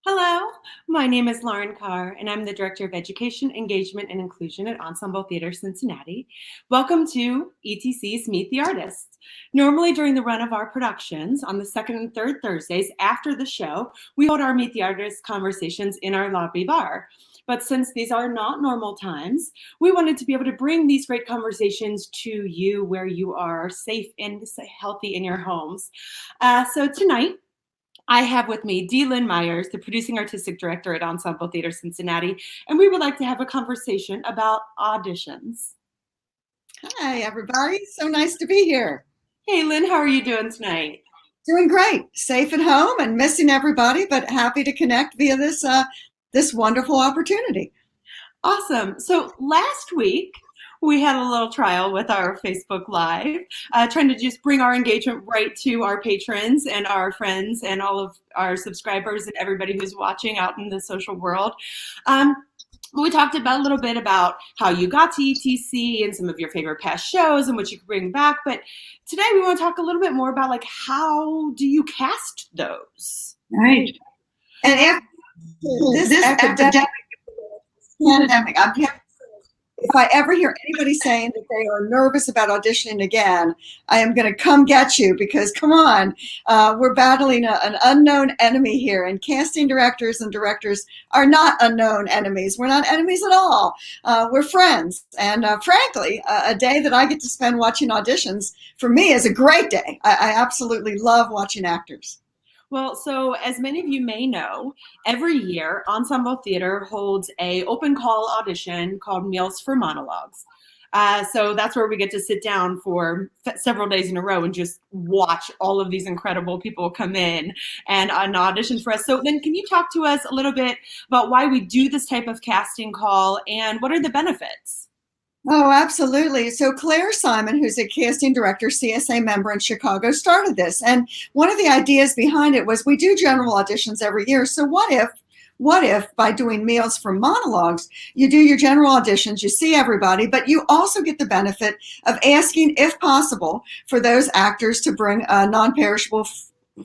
Hello, my name is Lauren Carr, and I'm the Director of Education, Engagement, and Inclusion at Ensemble Theater Cincinnati. Welcome to ETC's Meet the Artists. Normally during the run of our productions on the second and third Thursdays after the show, we hold our Meet the Artists conversations in our lobby bar. But since these are not normal times, we wanted to be able to bring these great conversations to you where you are safe and healthy in your homes. So tonight, I have with me Lynn Meyers, the producing artistic director at Ensemble Theater Cincinnati, and we would like to have a conversation about auditions. Hi, everybody. So nice to be here. Hey, Lynn, how are you doing tonight? Doing great. Safe at home and missing everybody, but happy to connect via this wonderful opportunity. Awesome. So last week, we had a little trial with our Facebook Live, trying to just bring our engagement right to our patrons and our friends and all of our subscribers and everybody who's watching out in the social world. We talked about a little bit about how you got to ETC and some of your favorite past shows and what you could bring back. But today we want to talk a little bit more about, like, how do you cast those? Right. And if this pandemic, if I ever hear anybody saying that they are nervous about auditioning again, I am going to come get you, because come on, we're battling an unknown enemy here, and casting directors and directors are not unknown enemies. We're not enemies at all. We're friends. And frankly, a day that I get to spend watching auditions for me is a great day. I absolutely love watching actors. Well, so as many of you may know, every year Ensemble Theater holds a open call audition called Meals for Monologues. So that's where we get to sit down for several days in a row and just watch all of these incredible people come in and audition for us. So then can you talk to us a little bit about why we do this type of casting call and what are the benefits? Oh, absolutely. So Claire Simon, who's a casting director, CSA member in Chicago, started this. And one of the ideas behind it was we do general auditions every year. So what if by doing Meals for Monologues, you do your general auditions, you see everybody, but you also get the benefit of asking, if possible, for those actors to bring a non-perishable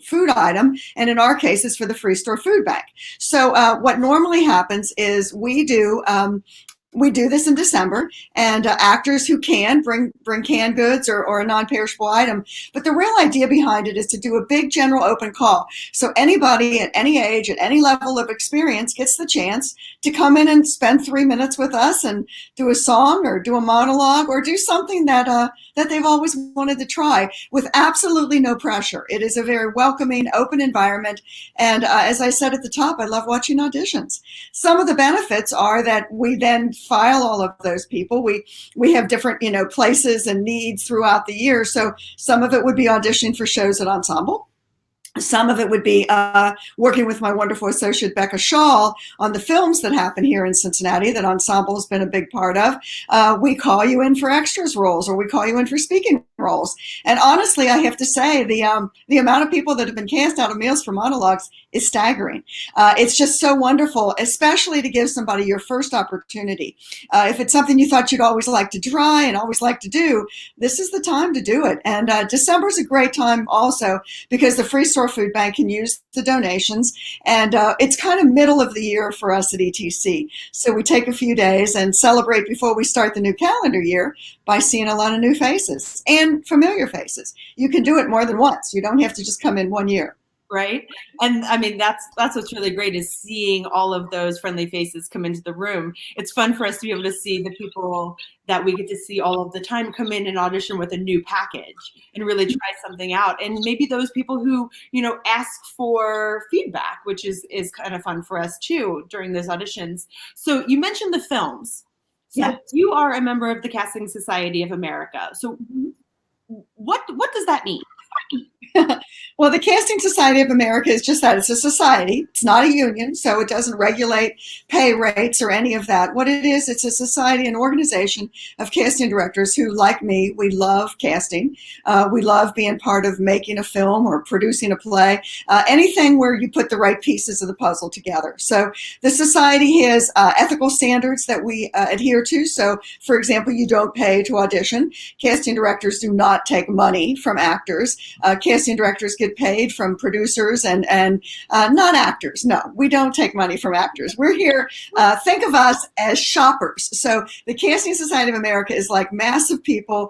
food item, and in our case, it's for the Free Store Food Bank. So what normally happens is we do this in December, and actors who can bring canned goods or a non-perishable item. But the real idea behind it is to do a big general open call. So anybody at any age, at any level of experience gets the chance to come in and spend 3 minutes with us and do a song or do a monologue or do something that they've always wanted to try, with absolutely no pressure. It is a very welcoming, open environment. And as I said at the top, I love watching auditions. Some of the benefits are that we then file all of those people. We have different, places and needs throughout the year. So some of it would be auditioning for shows at Ensemble. Some of it would be working with my wonderful associate, Becca Shaw, on the films that happen here in Cincinnati that Ensemble has been a big part of. We call you in for extras roles, or we call you in for speaking roles. And honestly, I have to say, the amount of people that have been cast out of Meals for Monologues is staggering. It's just so wonderful, especially to give somebody your first opportunity. If it's something you thought you'd always like to try and always like to do, this is the time to do it. And December is a great time also, because the Free Store Food Bank can use the donations, and it's kind of middle of the year for us at ETC. So we take a few days and celebrate before we start the new calendar year by seeing a lot of new faces and familiar faces. You can do it more than once. You don't have to just come in one year. Right. And I mean, that's what's really great, is seeing all of those friendly faces come into the room. It's fun for us to be able to see the people that we get to see all of the time come in and audition with a new package and really try something out. And maybe those people who, ask for feedback, which is kind of fun for us too during those auditions. So you mentioned the films. So yeah. You are a member of the Casting Society of America. So what does that mean? Well, the Casting Society of America is just that. It's a society. It's not a union, so it doesn't regulate pay rates or any of that. What it is, it's a society, an organization of casting directors who, like me, we love casting. We love being part of making a film or producing a play, anything where you put the right pieces of the puzzle together. So the society has ethical standards that we adhere to. So, for example, you don't pay to audition. Casting directors do not take money from actors. Casting directors get paid from producers and not actors. No, we don't take money from actors. We're here. Think of us as shoppers. So the Casting Society of America is like massive people,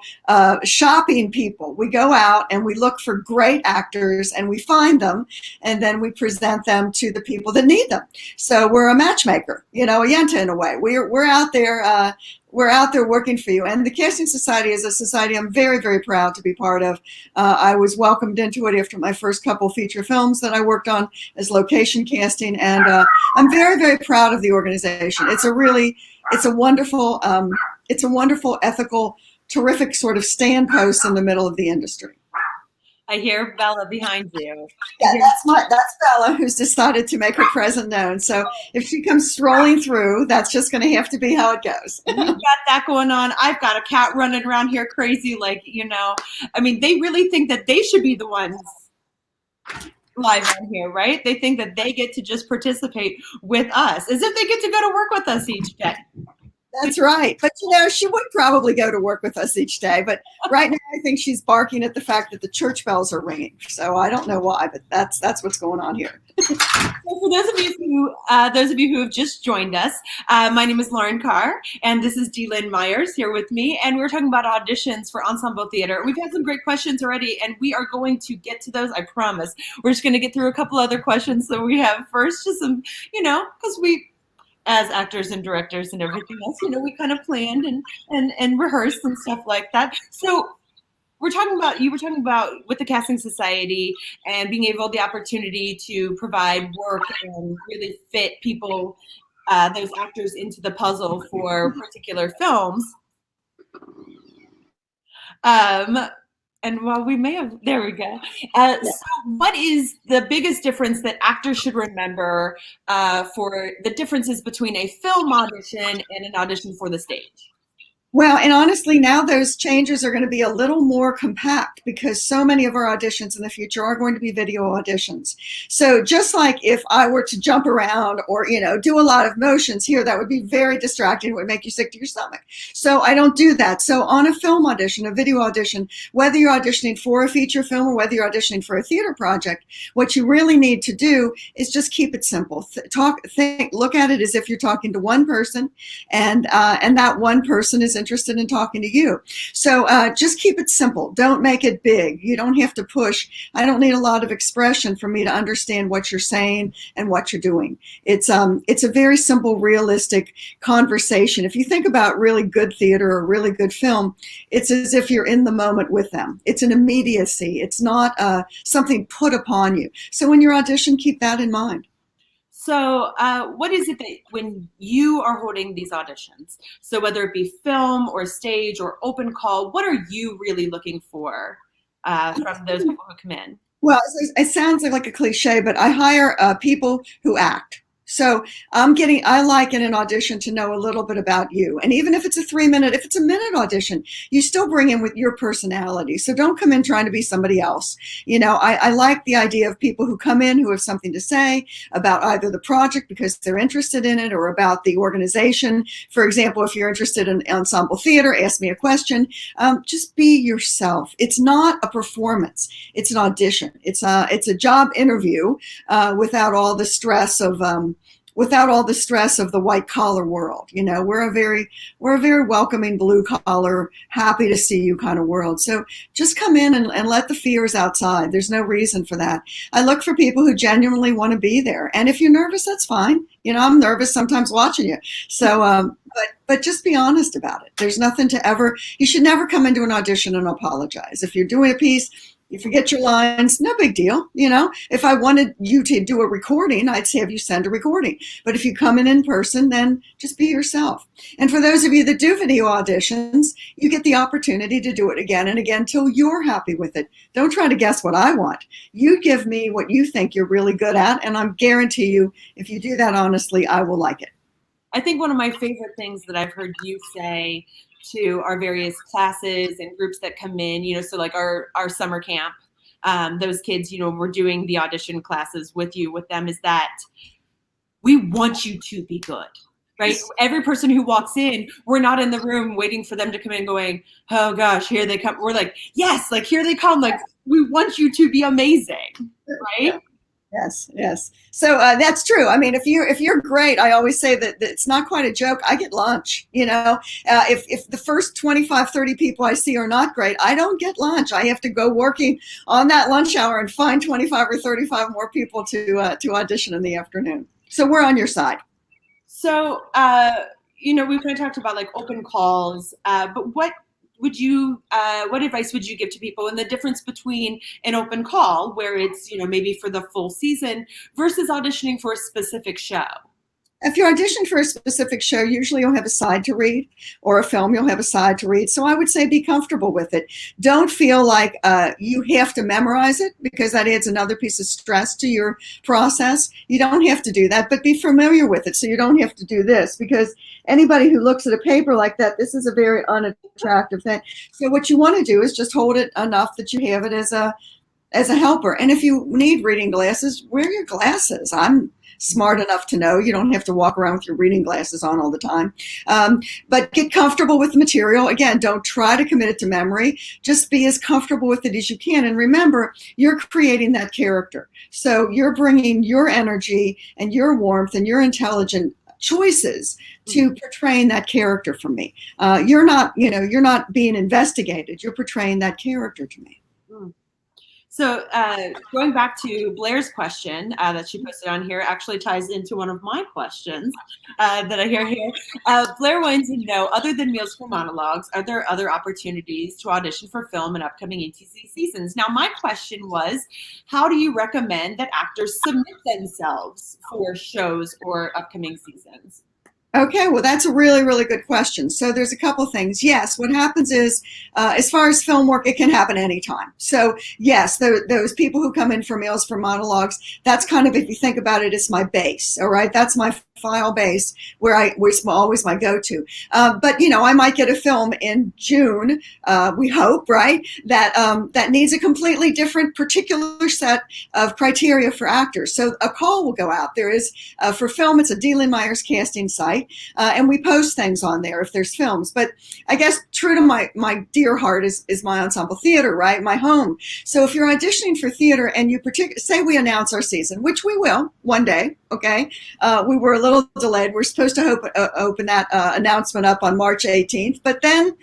shopping people. We go out and we look for great actors and we find them, and then we present them to the people that need them. So we're a matchmaker, a yenta in a way. We're out there. We're out there working for you. And the Casting Society is a society I'm very, very proud to be part of. I was welcomed into it after my first couple feature films that I worked on as location casting. And I'm very, very proud of the organization. It's a wonderful, ethical, terrific sort of stand post in the middle of the industry. I hear Bella behind you. Yeah, that's Bella, who's decided to make her presence known. So if she comes strolling through, that's just going to have to be how it goes. You've got that going on. I've got a cat running around here crazy, I mean, they really think that they should be the ones live on here, right? They think that they get to just participate with us, as if they get to go to work with us each day. That's right. But, she would probably go to work with us each day. But right now, I think she's barking at the fact that the church bells are ringing. So I don't know why, but that's what's going on here. So for those of you who have just joined us, my name is Lauren Carr, and this is Lynn Meyers here with me. And we're talking about auditions for ensemble theater. We've had some great questions already, and we are going to get to those, I promise. We're just going to get through a couple other questions. So we have first just some, because we, as actors and directors and everything else, we kind of planned and rehearsed and stuff like that. So you were talking about with the Casting Society and being able the opportunity to provide work and really fit people, those actors into the puzzle for particular films. And while we may have, there we go. So what is the biggest difference that actors should remember for the differences between a film audition and an audition for the stage? Well, and honestly, now those changes are going to be a little more compact because so many of our auditions in the future are going to be video auditions. So just like if I were to jump around or, do a lot of motions here, that would be very distracting. It would make you sick to your stomach. So I don't do that. So on a film audition, a video audition, whether you're auditioning for a feature film or whether you're auditioning for a theater project, what you really need to do is just keep it simple. Look at it as if you're talking to one person, and that one person is interested in talking to you. So just keep it simple. Don't make it big. You don't have to push. I don't need a lot of expression for me to understand what you're saying and what you're doing. It's a very simple, realistic conversation. If you think about really good theater or really good film, it's as if you're in the moment with them. It's an immediacy. It's not something put upon you. So when you audition, keep that in mind. So what is it that when you are holding these auditions, so whether it be film or stage or open call, what are you really looking for from those people who come in? Well, it sounds like a cliche, but I hire people who act. So I like in an audition to know a little bit about you. And even if it's a 3-minute, if it's a minute audition, you still bring in with your personality. So don't come in trying to be somebody else. I like the idea of people who come in who have something to say about either the project because they're interested in it or about the organization. For example, if you're interested in ensemble theater, ask me a question. Just be yourself. It's not a performance. It's an audition. It's a job interview without all the stress of the white collar world. We're a very welcoming blue collar, happy to see you kind of world. So just come in and let the fears outside. There's no reason for that. I look for people who genuinely want to be there. And if you're nervous, that's fine. I'm nervous sometimes watching you. So, but just be honest about it. There's nothing you should never come into an audition and apologize. If you're doing a piece, You forget your lines, no big deal. If I wanted you to do a recording, I'd have you send a recording. But if you come in person, then just be yourself. And for those of you that do video auditions, you get the opportunity to do it again and again till you're happy with it. Don't try to guess what I want. You give me what you think you're really good at, and I guarantee you, if you do that honestly, I will like it. I think one of my favorite things that I've heard you say to our various classes and groups that come in, so like our summer camp, those kids, we're doing the audition classes with them, is that we want you to be good, right? Every person who walks in, we're not in the room waiting for them to come in going, oh gosh, here they come. We're like, yes, like here they come. Like we want you to be amazing, right? Yes. So that's true. I mean, if you're great, I always say that it's not quite a joke. I get lunch. If the first 25, 30 people I see are not great, I don't get lunch. I have to go working on that lunch hour and find 25 or 35 more people to audition in the afternoon. So we're on your side. So we've kind of talked about like open calls, but what advice would you give to people in the difference between an open call where it's, maybe for the full season versus auditioning for a specific show? If you audition for a specific show, usually you'll have a side to read, or a film you'll have a side to read. So I would say be comfortable with it. Don't feel like you have to memorize it, because that adds another piece of stress to your process. You don't have to do that, but be familiar with it so you don't have to do this, because anybody who looks at a paper like that, this is a very unattractive thing. So what you want to do is just hold it enough that you have it as a helper. And if you need reading glasses, wear your glasses. I'm smart enough to know you don't have to walk around with your reading glasses on all the time. But get comfortable with the material. Again, don't try to commit it to memory. Just be as comfortable with it as you can. And remember, you're creating that character. So you're bringing your energy and your warmth and your intelligent choices to portraying that character for me. You're not being investigated. You're portraying that character to me. So going back to Blair's question that she posted on here actually ties into one of my questions that I hear here. Blair wants to know, other than Meals for Monologues, are there other opportunities to audition for film in upcoming ETC seasons? Now, my question was, how do you recommend that actors submit themselves for shows or upcoming seasons? Okay, well, that's a really, really good question. So there's a couple things. Yes, what happens is, as far as film work, it can happen anytime. So yes, those people who come in for Meals for Monologues, that's kind of, if you think about it, it's my base. All right, that's my file base where always my go-to. But I might get a film in June. We hope, right, that needs a completely different particular set of criteria for actors. So a call will go out. There is for film, it's a Lynn Meyers casting site. And we post things on there if there's films. But I guess true to my dear heart is my ensemble theater, right? My home. So if you're auditioning for theater and you say we announce our season, which we will one day, okay? We were a little delayed. We're supposed to open that announcement up on March 18th, but then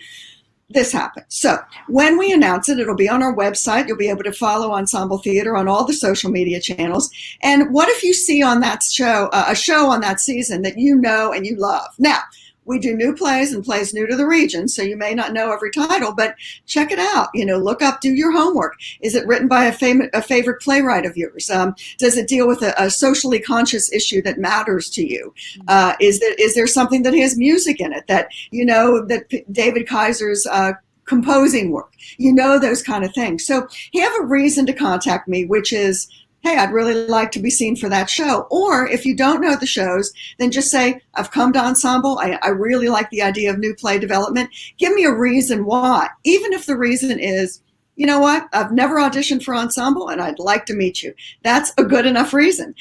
this happened. So when we announce it, it'll be on our website. You'll be able to follow Ensemble Theater on all the social media channels. And what if you see on that show, a show on that season that you know and you love? Now, we do new plays and plays new to the region, so you may not know every title, but check it out. Look up, do your homework. Is it written by a favorite playwright of yours? Does it deal with a socially conscious issue that matters to you? Is there something that has music in it that that David Kaiser's composing work? Those kind of things. So have a reason to contact me, which is, hey, I'd really like to be seen for that show. Or if you don't know the shows, then just say, I've come to Ensemble. I really like the idea of new play development. Give me a reason why. Even if the reason is, you know what, I've never auditioned for Ensemble and I'd like to meet you. That's a good enough reason.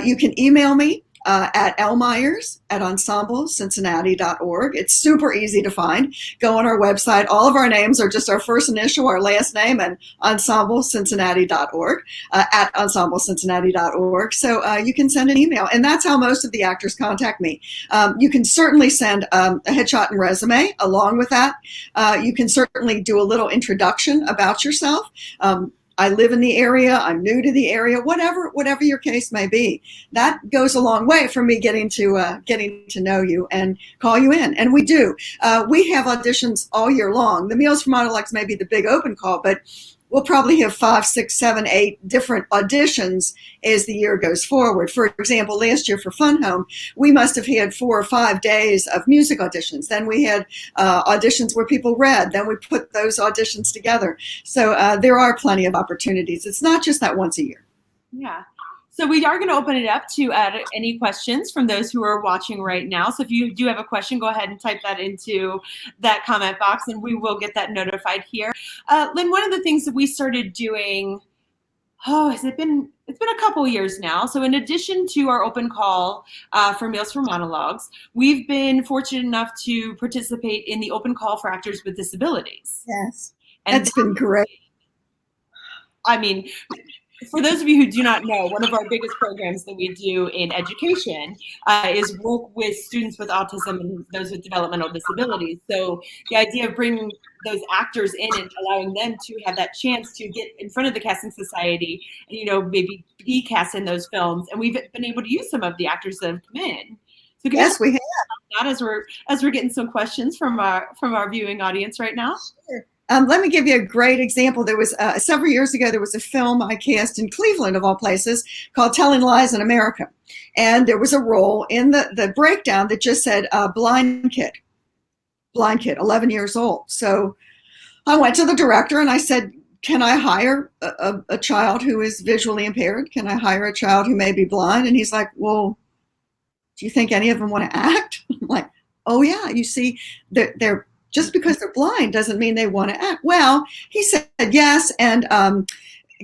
You can email me at lmyers@ensemblecincinnati.org. It's super easy to find. Go on our website. All of our names are just our first initial, our last name, and ensemblecincinnati.org, at ensemblecincinnati.org. So you can send an email. And that's how most of the actors contact me. You can certainly send a headshot and resume along with that. You can certainly do a little introduction about yourself. I live in the area, I'm new to the area, whatever your case may be. That goes a long way for me getting to know you and call you in. And we do. We have auditions all year long. The Meals for Monologues may be the big open call, but we'll probably have 5, 6, 7, 8 different auditions as the year goes forward. For example, last year for Fun Home, we must have had 4 or 5 days of music auditions. Then we had auditions where people read. Then we put those auditions together. So there are plenty of opportunities. It's not just that once a year. Yeah. So we are going to open it up to any questions from those who are watching right now. So if you do have a question, go ahead and type that into that comment box, and we will get that notified here. Lynn, one of the things that we started doing, it's been a couple years now. So in addition to our open call for Meals for Monologues, we've been fortunate enough to participate in the open call for actors with disabilities. Yes, and that's been great. I mean, for those of you who do not know, one of our biggest programs that we do in education is work with students with autism and those with developmental disabilities. So the idea of bringing those actors in and allowing them to have that chance to get in front of the casting society and, you know, maybe be cast in those films. And we've been able to use some of the actors that have come in. So yes, we have. That as we're getting some questions from our viewing audience right now. Sure. Let me give you a great example. There was several years ago, there was a film I cast in Cleveland, of all places, called Telling Lies in America. And there was a role in the breakdown that just said blind kid, 11 years old. So I went to the director and I said, can I hire a child who is visually impaired? Can I hire a child who may be blind? And he's like, well, do you think any of them want to act? I'm like, oh yeah, you see, they're just because they're blind doesn't mean they want to act. Well, he said yes, and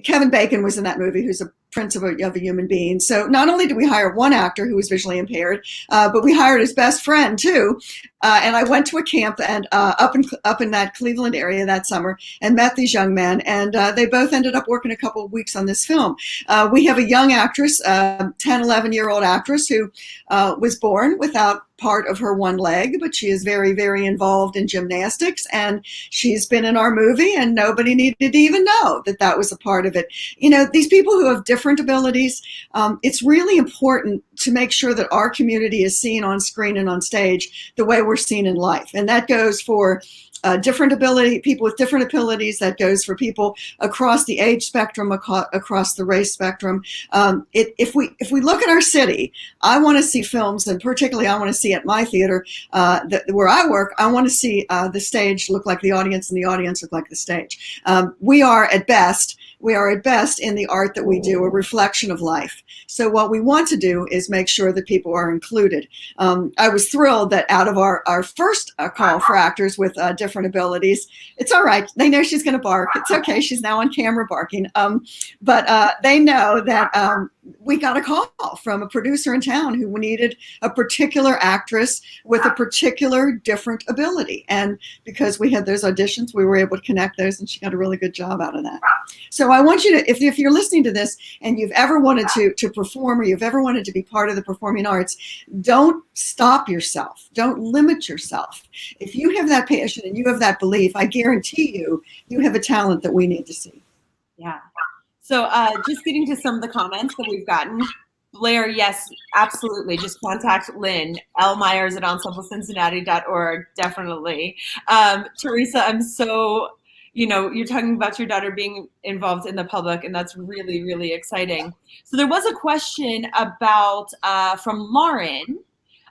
Kevin Bacon was in that movie, who's a prince of a human being. So not only did we hire one actor who was visually impaired, but we hired his best friend too. And I went to a camp and up in that Cleveland area that summer and met these young men, and they both ended up working a couple of weeks on this film. We have a young actress, 10, 11-year-old actress who was born without part of her one leg, but she is very, very involved in gymnastics, and she's been in our movie, and nobody needed to even know that that was a part of it. You know, these people who have different abilities, it's really important to make sure that our community is seen on screen and on stage the way we're seen in life. And that goes for people with different abilities. That goes for people across the age spectrum, across the race spectrum. If we look at our city, I want to see films, and particularly I want to see at my theater where I work, I want to see the stage look like the audience and the audience look like the stage. We are at best in the art that we do a reflection of life. So what we want to do is make sure that people are included. I was thrilled that out of our first call for actors with different abilities, it's all right. They know she's going to bark. It's okay. She's now on camera barking. But they know that we got a call from a producer in town who needed a particular actress with a particular different ability. And because we had those auditions, we were able to connect those, and she got a really good job out of that. So I want you to, if you're listening to this and you've ever wanted to perform, or you've ever wanted to be part of the performing arts, don't stop yourself. Don't limit yourself. If you have that passion and you have that belief, I guarantee you have a talent that we need to see. Yeah. So just getting to some of the comments that we've gotten. Blair, yes, absolutely. Just contact Lynn, Meyers at ensemblecincinnati.org, definitely. Teresa, I'm so, you're talking about your daughter being involved in the public, and that's really, really exciting. So there was a question about from Lauren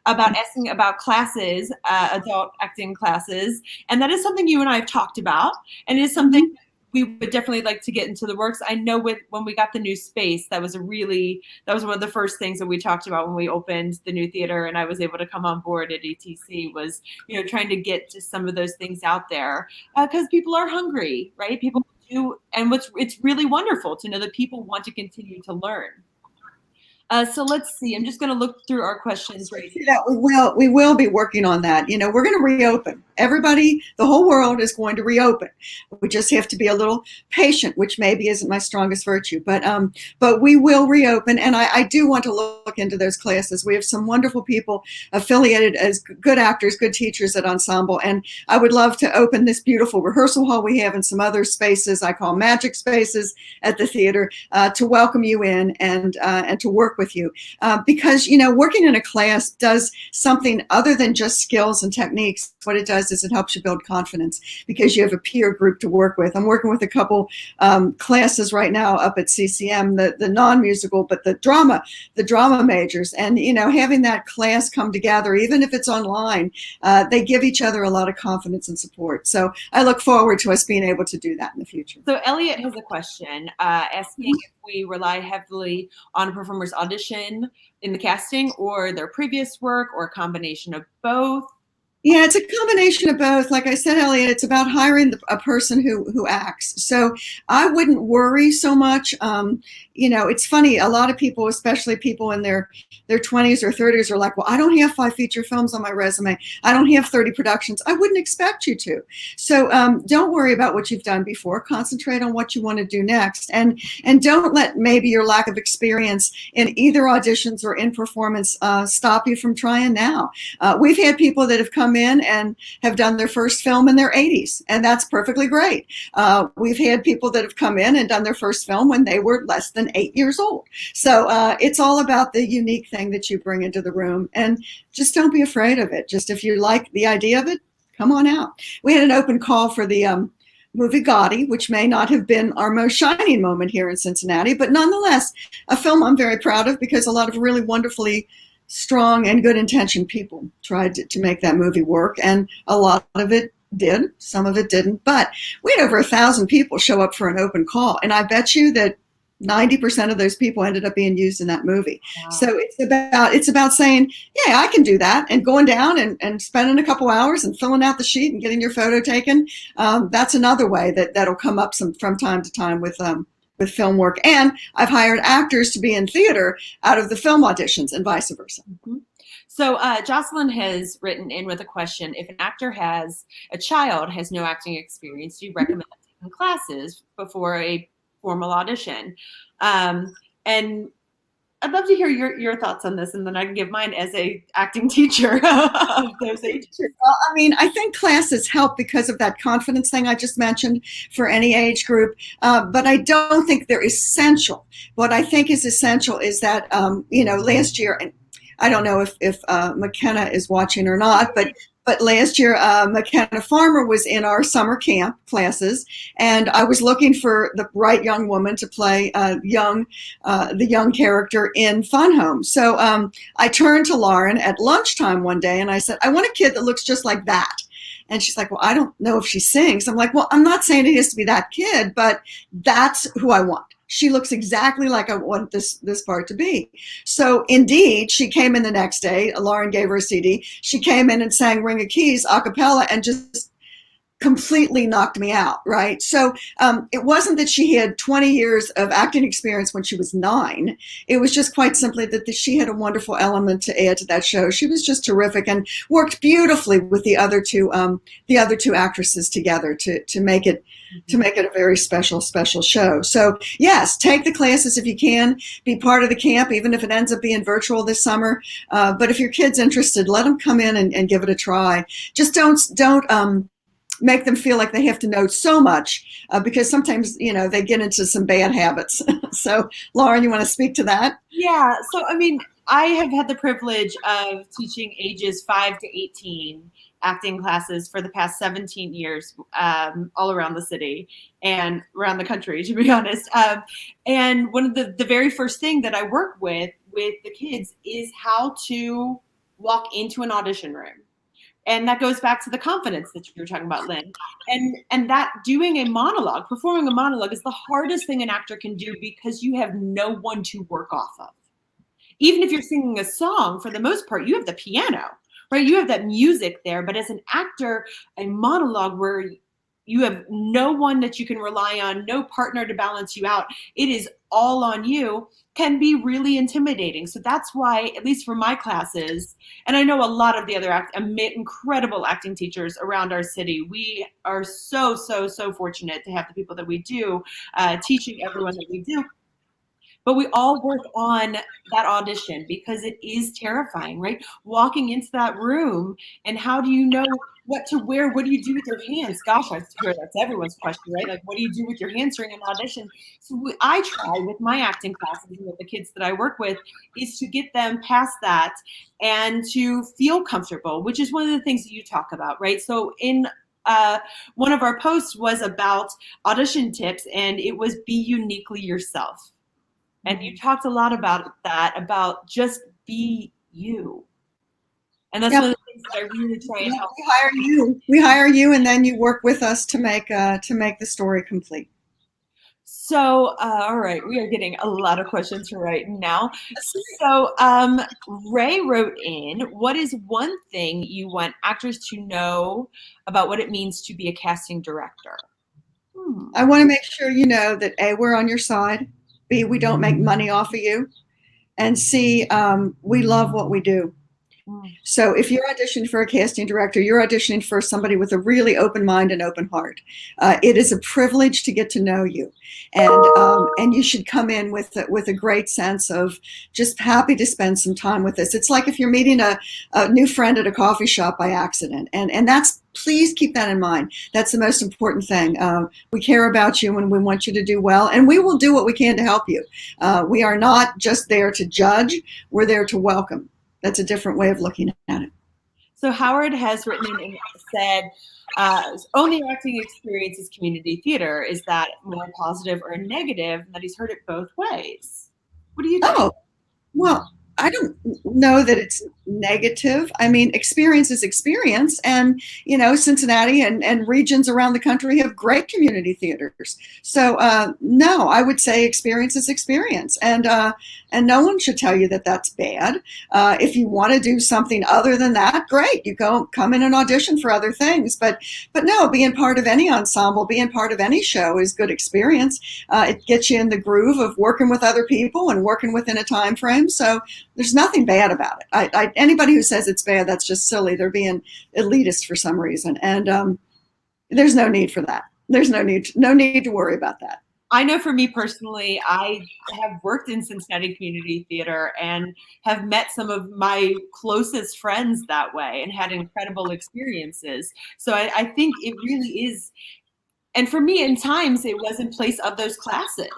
about asking about classes, adult acting classes, and that is something you and I have talked about, and it is something we would definitely like to get into the works. I know when we got the new space, that was one of the first things that we talked about when we opened the new theater, and I was able to come on board at ETC, was, trying to get just some of those things out there, because people are hungry, right? People do, and it's really wonderful to know that people want to continue to learn. So let's see. I'm just going to look through our questions right here. We will be working on that. We're going to reopen. Everybody, the whole world is going to reopen. We just have to be a little patient, which maybe isn't my strongest virtue. But we will reopen, and I do want to look into those classes. We have some wonderful people affiliated as good actors, good teachers at Ensemble, and I would love to open this beautiful rehearsal hall we have and some other spaces I call magic spaces at the theater to welcome you in and to work with you because, working in a class does something other than just skills and techniques. What it does is it helps you build confidence because you have a peer group to work with. I'm working with a couple classes right now up at CCM, the non-musical, but the drama majors. And, having that class come together, even if it's online, they give each other a lot of confidence and support. So I look forward to us being able to do that in the future. So Elliot has a question asking if we rely heavily on a performer's audition in the casting or their previous work or a combination of both. Yeah, it's a combination of both. Like I said, Elliot, it's about hiring a person who acts. So I wouldn't worry so much. It's funny. A lot of people, especially people in their 20s or 30s, are like, well, I don't have 5 feature films on my resume. I don't have 30 productions. I wouldn't expect you to. So don't worry about what you've done before. Concentrate on what you want to do next. And don't let maybe your lack of experience in either auditions or in performance stop you from trying now. We've had people that have come in and have done their first film in their 80s, and that's perfectly great. We've had people that have come in and done their first film when they were less than 8 years old. So it's all about the unique thing that you bring into the room, and just don't be afraid of it. Just if you like the idea of it, come on out. We had an open call for the movie Gotti, which may not have been our most shining moment here in Cincinnati, but nonetheless, a film I'm very proud of because a lot of really wonderfully strong and good intentioned people tried to make that movie work, and a lot of it did, some of it didn't, but we had over 1,000 people show up for an open call, and I bet you that 90% of those people ended up being used in that movie. Wow. So it's about saying, yeah, I can do that, and going down and spending a couple hours and filling out the sheet and getting your photo taken. That's another way that'll come up from time to time with film work. And I've hired actors to be in theater out of the film auditions and vice versa. Mm-hmm. So Jocelyn has written in with a question: if an actor has no acting experience, do you recommend taking classes before a formal audition? And I'd love to hear your thoughts on this, and then I can give mine as a acting teacher of those ages. Well, I think classes help because of that confidence thing I just mentioned for any age group, but I don't think they're essential. What I think is essential is that, last year, and I don't know if McKenna is watching or not, but last year, McKenna Farmer was in our summer camp classes, and I was looking for the right young woman to play the young character in Fun Home. So I turned to Lauren at lunchtime one day, and I said, I want a kid that looks just like that. And she's like, well, I don't know if she sings. I'm like, well, I'm not saying it has to be that kid, but that's who I want. She looks exactly like I want this part to be. So indeed, she came in the next day. Lauren gave her a CD. She came in and sang Ring of Keys a cappella and just completely knocked me out, right? So it wasn't that she had 20 years of acting experience when she was 9. It was just quite simply that she had a wonderful element to add to that show. She was just terrific and worked beautifully with the other two actresses together to make it a very special show. So yes, take the classes if you can, be part of the camp, even if it ends up being virtual this summer. But if your kid's interested, let them come in and give it a try. Just don't make them feel like they have to know so much because sometimes, they get into some bad habits. So Lauren, you want to speak to that? Yeah. So, I have had the privilege of teaching ages 5 to 18 acting classes for the past 17 years, all around the city and around the country, to be honest. And one of the very first thing that I work with the kids is how to walk into an audition room. And that goes back to the confidence that you were talking about, Lynn. And that performing a monologue is the hardest thing an actor can do because you have no one to work off of. Even if you're singing a song, for the most part, you have the piano, right? You have that music there. But as an actor, a monologue where you have no one that you can rely on, no partner to balance you out, it is all on you, can be really intimidating. So that's why, at least for my classes, and I know a lot of the other incredible acting teachers around our city, we are so fortunate to have the people that we do, teaching everyone that we do. But we all work on that audition because it is terrifying, right? Walking into that room, and how do you know what to wear? What do you do with your hands? Gosh, I'm sure that's everyone's question, right? Like, what do you do with your hands during an audition? So I try with my acting classes and with the kids that I work with is to get them past that and to feel comfortable, which is one of the things that you talk about, right? So in one of our posts was about audition tips, and it was be uniquely yourself. And you talked a lot about that, about just be you. And that's Yep. one of the things that I really try and Yep. help. We hire you, and then you work with us to make the story complete. So, all right, we are getting a lot of questions right now. So, Ray wrote in, what is one thing you want actors to know about what it means to be a casting director? I want to make sure you know that A, we're on your side. B, we don't make money off of you. And C, we love what we do. Hmm. So if you're auditioning for a casting director, you're auditioning for somebody with a really open mind and open heart. It is a privilege to get to know you, and you should come in with a great sense of just happy to spend some time with us. It's like if you're meeting a new friend at a coffee shop by accident, and that's, please keep that in mind. That's the most important thing. We care about you and we want you to do well, and we will do what we can to help you. We are not just there to judge; we're there to welcome. That's a different way of looking at it. So Howard has written and said, only acting experience is community theater. Is that more positive or negative? And that he's heard it both ways. What do you think? Oh, well, I don't know that it's negative. I mean, experience is experience. And, Cincinnati and regions around the country have great community theaters. So, no, I would say experience is experience. And no one should tell you that that's bad. If you want to do something other than that, great. You come in and audition for other things. But no, being part of any ensemble, being part of any show is good experience. It gets you in the groove of working with other people and working within a time frame. So there's nothing bad about it. Anybody who says it's bad, that's just silly. They're being elitist for some reason, and there's no need for that. There's no need to worry about that. I know for me personally, I have worked in Cincinnati Community Theater and have met some of my closest friends that way and had incredible experiences. So I think it really is. And for me, in times, it was in place of those classes.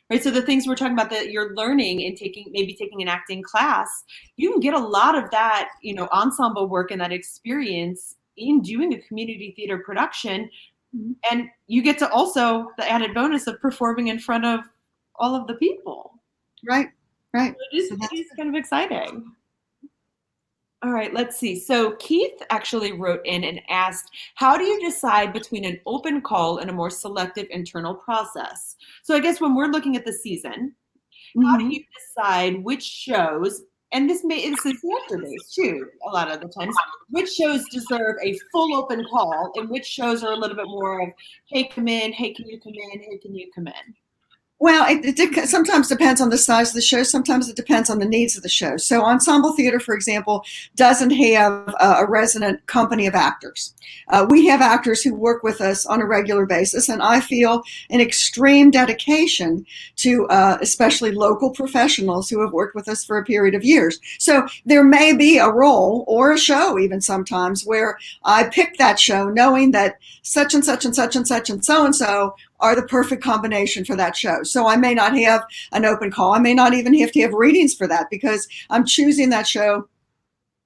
Right, so the things we're talking about that you're learning and maybe taking an acting class, you can get a lot of that, ensemble work and that experience in doing a community theater production, and you get to also the added bonus of performing in front of all of the people. Right, right. It is kind of exciting. All right, let's see. So Keith actually wrote in and asked, how do you decide between an open call and a more selective internal process? So I guess when we're looking at the season, how do you decide which shows, and this is character-based too, a lot of the times, which shows deserve a full open call and which shows are a little bit more of, hey, come in, hey, can you come in, hey, can you come in? Well, it sometimes depends on the size of the show. Sometimes it depends on the needs of the show. So ensemble theater, for example, doesn't have a resident company of actors. We have actors who work with us on a regular basis, and I feel an extreme dedication to especially local professionals who have worked with us for a period of years. So there may be a role or a show even sometimes where I pick that show knowing that such and such and such and such and so are the perfect combination for that show. So I may not have an open call. I may not even have to have readings for that because I'm choosing that show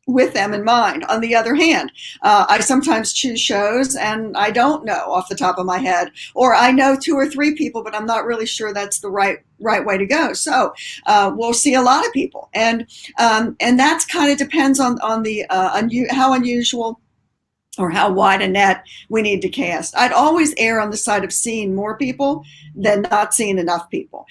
with them in mind. On the other hand, I sometimes choose shows and I don't know off the top of my head, or I know 2 or 3 people, but I'm not really sure that's the right way to go. So we'll see a lot of people, and that's kind of depends on the how unusual or how wide a net we need to cast. I'd always err on the side of seeing more people than not seeing enough people.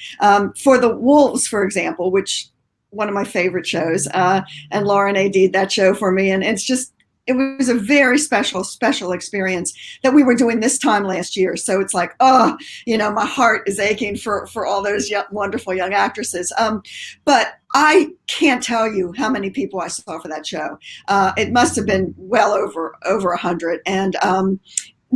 For the Wolves, for example, which one of my favorite shows, and Lauren AD'd that show for me, and it was a very special experience that we were doing this time last year. So it's like, my heart is aching for all those wonderful young actresses. But I can't tell you how many people I saw for that show. It must have been well over 100. And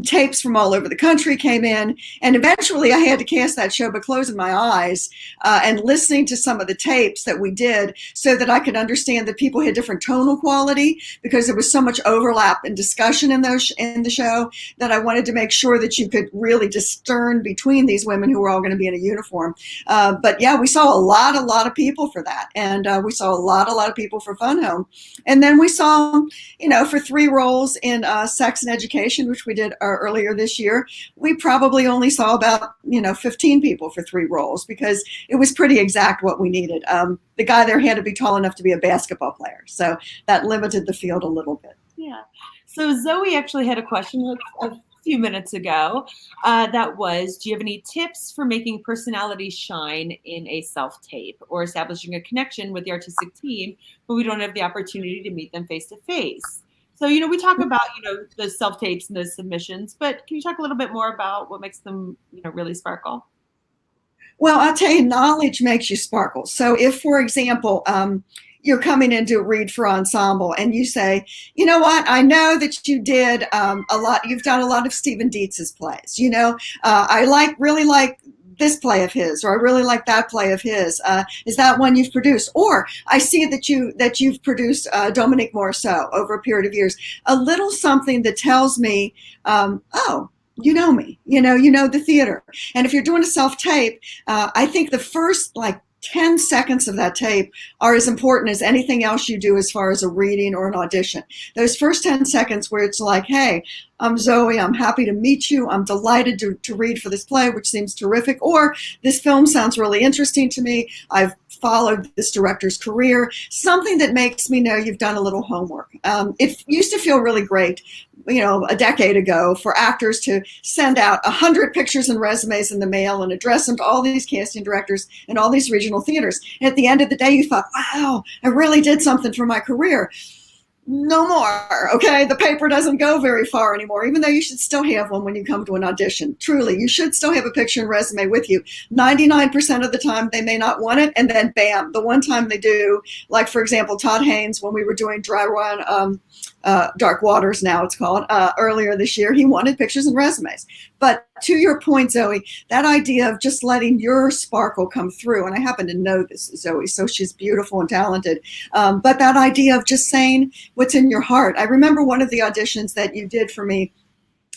tapes from all over the country came in, and eventually I had to cast that show by closing my eyes and listening to some of the tapes that we did so that I could understand that people had different tonal quality, because there was so much overlap and discussion in the show, that I wanted to make sure that you could really discern between these women who were all going to be in a uniform. But yeah, we saw a lot of people for that, and we saw a lot of people for Fun Home, and then we saw, for 3 roles in Sex and Education, which we did earlier this year, we probably only saw about 15 people for 3 roles, because it was pretty exact what we needed. The guy there had to be tall enough to be a basketball player, so that limited the field a little bit. Yeah. So Zoe actually had a question a few minutes ago that was, do you have any tips for making personality shine in a self-tape, or establishing a connection with the artistic team when we don't have the opportunity to meet them face to face? So, we talk about, the self-tapes and those submissions, but can you talk a little bit more about what makes them, really sparkle? Well, I'll tell you, knowledge makes you sparkle. So if, for example, you're coming in to read for ensemble and you say, you know what, I know that you did you've done a lot of Stephen Dietz's plays. I really like this play of his, or I really like that play of his. Is that one you've produced? Or I see that you've produced Dominique Morisseau over a period of years. A little something that tells me, oh, you know me, you know the theater. And if you're doing a self-tape, I think the first 10 seconds of that tape are as important as anything else you do as far as a reading or an audition. Those first 10 seconds where it's like, hey, I'm Zoe, I'm happy to meet you, I'm delighted to read for this play, which seems terrific, or this film sounds really interesting to me, I've followed this director's career, something that makes me know you've done a little homework. It used to feel really great, a decade ago, for actors to send out 100 pictures and resumes in the mail and address them to all these casting directors and all these regional theaters. And at the end of the day, you thought, wow, I really did something for my career. No more, okay? The paper doesn't go very far anymore, even though you should still have one when you come to an audition. Truly, you should still have a picture and resume with you. 99% of the time, they may not want it, and then bam, the one time they do, like, for example, Todd Haynes, when we were doing Dry Run, Dark Waters now it's called, earlier this year, he wanted pictures and resumes. But to your point, Zoe, that idea of just letting your sparkle come through, and I happen to know this Zoe, so she's beautiful and talented, but that idea of just saying what's in your heart. I remember one of the auditions that you did for me,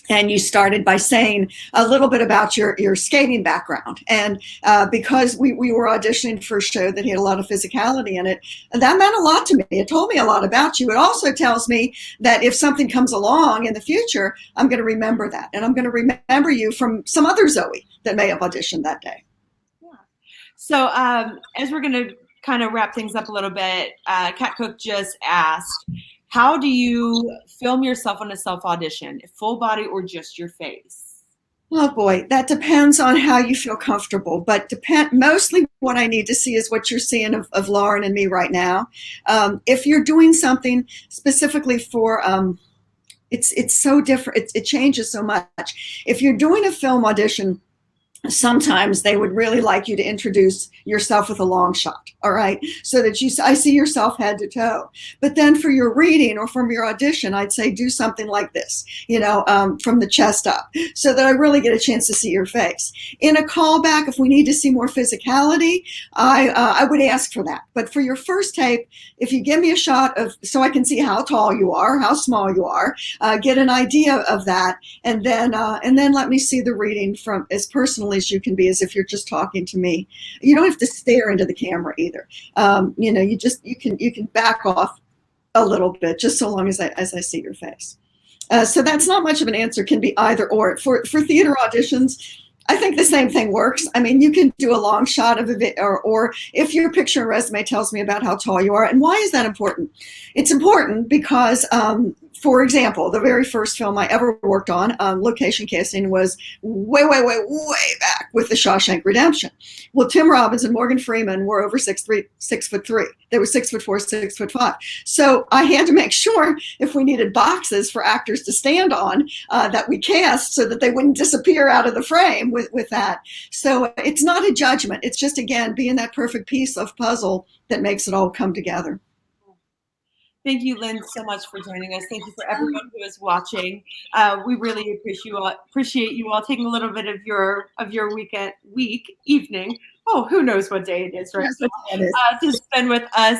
and you started by saying a little bit about your skating background. And because we were auditioning for a show that had a lot of physicality in it, that meant a lot to me. It told me a lot about you. It also tells me that if something comes along in the future, I'm going to remember that. And I'm going to remember you from some other Zoe that may have auditioned that day. Yeah. So as we're going to kind of wrap things up a little bit, Kat Cook just asked, how do you film yourself on a self-audition, full body or just your face? Oh boy, that depends on how you feel comfortable, but mostly what I need to see is what you're seeing of Lauren and me right now. If you're doing something specifically for, it's so different, it changes so much. If you're doing a film audition, sometimes they would really like you to introduce yourself with a long shot, all right? So that I see yourself head to toe. But then for your reading or from your audition, I'd say do something like this, from the chest up, so that I really get a chance to see your face. In a callback, if we need to see more physicality, I would ask for that. But for your first tape, if you give me a shot so I can see how tall you are, how small you are, get an idea of that, and then let me see the reading from as personally as you can be, as if you're just talking to me. You don't have to stare into the camera either. You can back off a little bit, just so long as I see your face. So that's not much of an answer. Can be either or. For theater auditions, I think the same thing works. I mean, you can do a long shot of it, or if your picture and resume tells me about how tall you are. And why is that important? It's important because, for example, the very first film I ever worked on, location casting, was way back with The Shawshank Redemption. Well, Tim Robbins and Morgan Freeman were over 6'3". They were 6'4", 6'5". So I had to make sure, if we needed boxes for actors to stand on, that we cast so that they wouldn't disappear out of the frame with that. So it's not a judgment. It's just, again, being that perfect piece of puzzle that makes it all come together. Thank you, Lynn, so much for joining us. Thank you for everyone who is watching. We really appreciate you all taking a little bit of your evening. Oh, who knows what day it is, right? Yes, it is. To spend with us.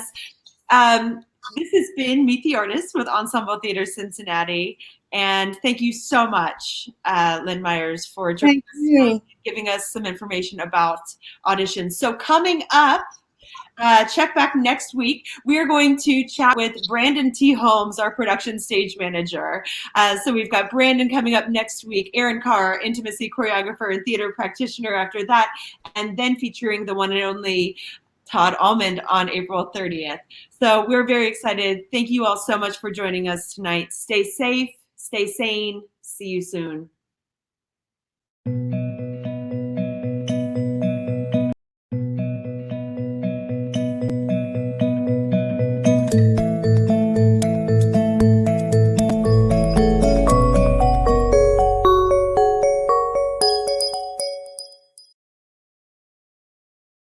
This has been Meet the Artist with Ensemble Theater Cincinnati. And thank you so much, Lynn Meyers, for joining Thank us you. tonight, giving us some information about auditions. So coming up, check back next week. We're going to chat with Brandon T. Holmes, our production stage manager. So we've got Brandon coming up next week, Aaron Carr, intimacy choreographer and theater practitioner after that, and then featuring the one and only Todd Almond on April 30th. So we're very excited. Thank you all so much for joining us tonight. Stay safe, stay sane. See you soon.